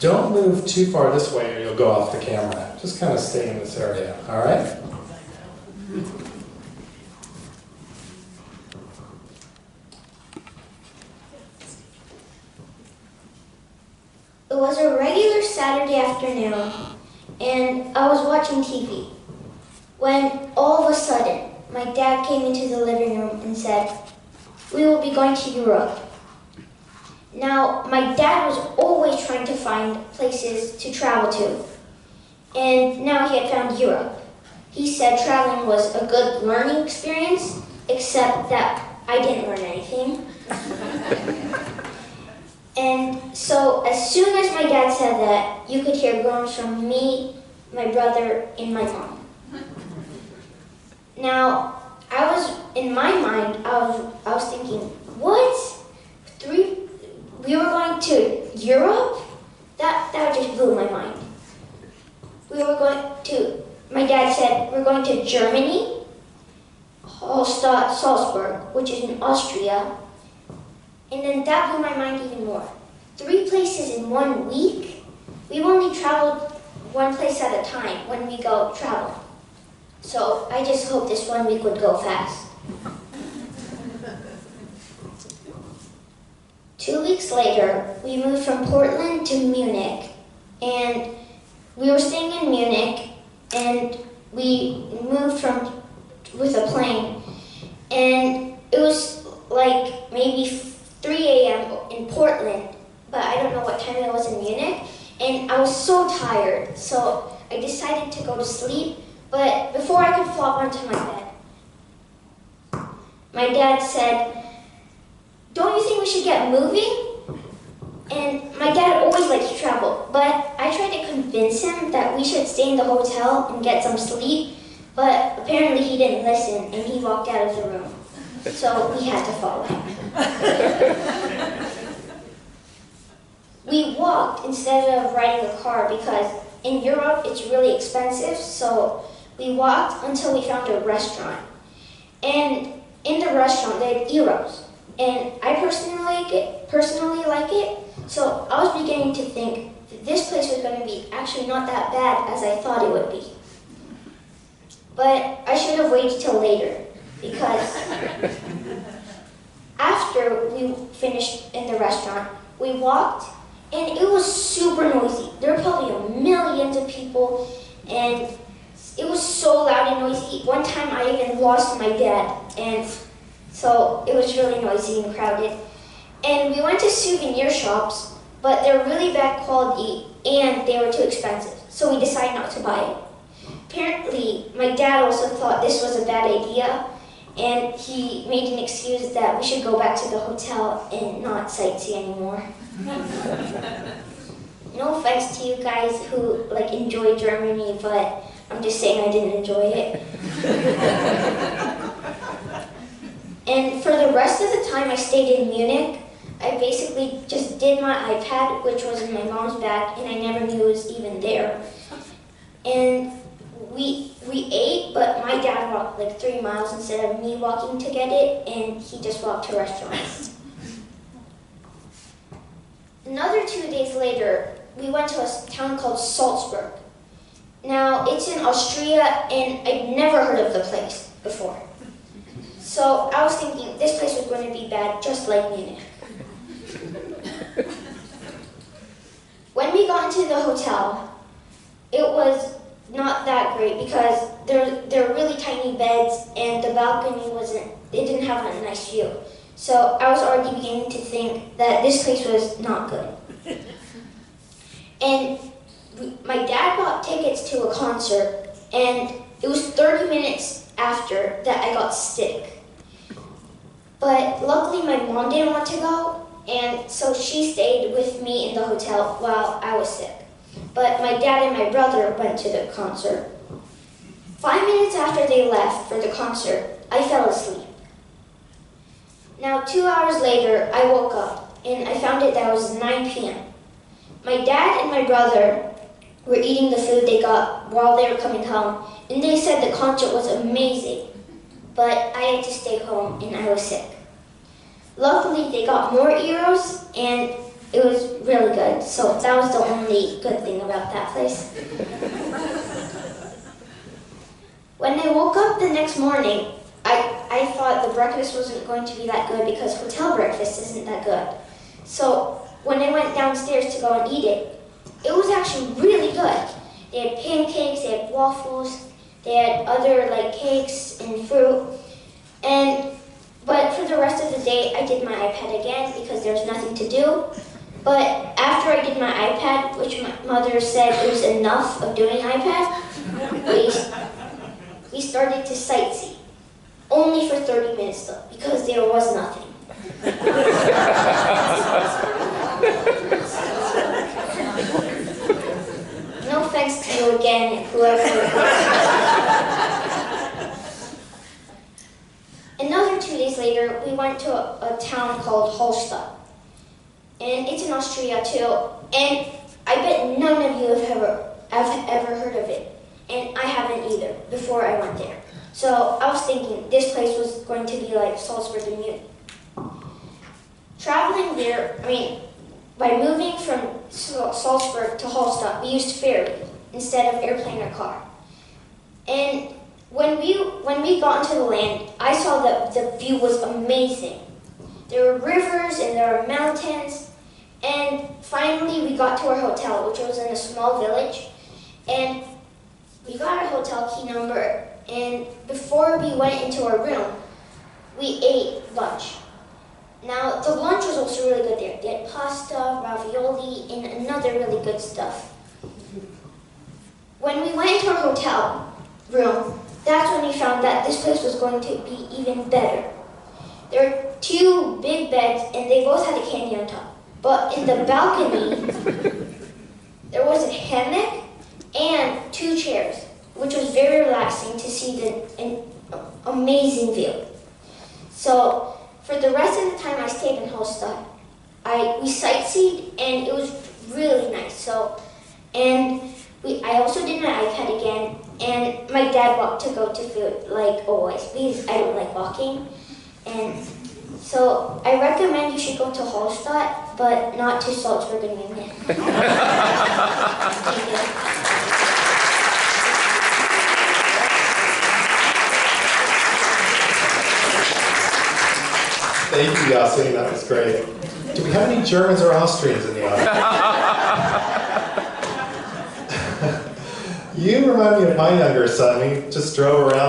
Don't move too far this way or you'll go off the camera. Just kind of stay in this area, all right? It was a regular Saturday afternoon, and I was watching TV, when all of a sudden, my dad came into the living room and said, "We will be going to Europe." Now, my dad was always trying to find places to travel to, and now he had found Europe. He said traveling was a good learning experience, except that I didn't learn anything. And so, as soon as my dad said that, you could hear groans from me, my brother, and my mom. Now, in my mind, I was thinking, what? We were going to Europe? That just blew my mind. My dad said, we're going to Germany, Hallstatt, Salzburg, which is in Austria. And then that blew my mind even more. 3 places in 1 week? We've only traveled one place at a time when we go travel. So I just hope this 1 week would go fast. 2 weeks later, we moved from Portland to Munich, and we were staying in Munich, and we moved with a plane, and it was like maybe 3 a.m. in Portland, but I don't know what time it was in Munich, and I was so tired, so I decided to go to sleep, but before I could flop onto my bed, my dad said, "Don't you think we should get moving?" And my dad always liked to travel, but I tried to convince him that we should stay in the hotel and get some sleep, but apparently he didn't listen and he walked out of the room. So we had to follow him. We walked instead of riding a car because in Europe it's really expensive, so we walked until we found a restaurant. And in the restaurant they had gyros. And I personally like it, so I was beginning to think that this place was going to be actually not that bad as I thought it would be. But I should have waited till later, because after we finished in the restaurant, we walked, and it was super noisy. There were probably millions of people, and it was so loud and noisy. One time I even lost my dad, and so it was really noisy and crowded. And we went to souvenir shops, but they're really bad quality and they were too expensive. So we decided not to buy it. Apparently, my dad also thought this was a bad idea, and he made an excuse that we should go back to the hotel and not sightsee anymore. No offense to you guys who enjoy Germany, but I'm just saying I didn't enjoy it. And for the rest of the time I stayed in Munich, I basically just did my iPad, which was in my mom's bag, and I never knew it was even there. And we ate, but my dad walked 3 miles instead of me walking to get it, and he just walked to restaurants. Another 2 days later, we went to a town called Salzburg. Now, it's in Austria, and I'd never heard of the place before. So I was thinking this place was going to be bad, just like Munich. When we got into the hotel, it was not that great because there were really tiny beds and the balcony it didn't have a nice view. So I was already beginning to think that this place was not good. And my dad bought tickets to a concert, and it was 30 minutes after that I got sick. But luckily my mom didn't want to go, and so she stayed with me in the hotel while I was sick. But my dad and my brother went to the concert. 5 minutes after they left for the concert, I fell asleep. Now 2 hours later, I woke up, and I found that it was 9 p.m. My dad and my brother were eating the food they got while they were coming home, and they said the concert was amazing. But I had to stay home and I was sick. Luckily, they got more gyros, and it was really good. So that was the only good thing about that place. When I woke up the next morning, I thought the breakfast wasn't going to be that good because hotel breakfast isn't that good. So when I went downstairs to go and eat it, it was actually really good. They had pancakes, they had waffles, they had other like cakes and fruit. But for the rest of the day, I did my iPad again because there was nothing to do. But after I did my iPad, which my mother said it was enough of doing iPad, we started to sightsee. Only for 30 minutes though, because there was nothing. No offense to you again, whoever. Another 2 days later, we went to a town called Hallstatt. And it's in Austria too. And I bet none of you have ever heard of it. And I haven't either, before I went there. So I was thinking this place was going to be like Salzburg and Munich. Traveling there, by moving from Salzburg to Hallstatt, we used ferry instead of airplane or car. And when we got into the land, I saw that the view was amazing. There were rivers and there were mountains. And finally we got to our hotel, which was in a small village. And we got our hotel key number. And before we went into our room, we ate lunch. Now, the lunch was also really good there. They had pasta, ravioli, and another really good stuff. When we went into our hotel room, that's when we found that this place was going to be even better. There were 2 big beds, and they both had a candy on top. But in the balcony, there was a hammock and 2 chairs, which was very relaxing to see an amazing view. So for the rest of the time I stayed in Hallstatt, we sightseed and it was really nice. I also did my iPad again, and my dad walked to go to food like always because I don't like walking. And so I recommend you should go to Hallstatt, but not to Salzburg and Munich. Thank you. Thank you, Yaseen. That was great. Do we have any Germans or Austrians in the audience? You remind me of my younger son. He just drove around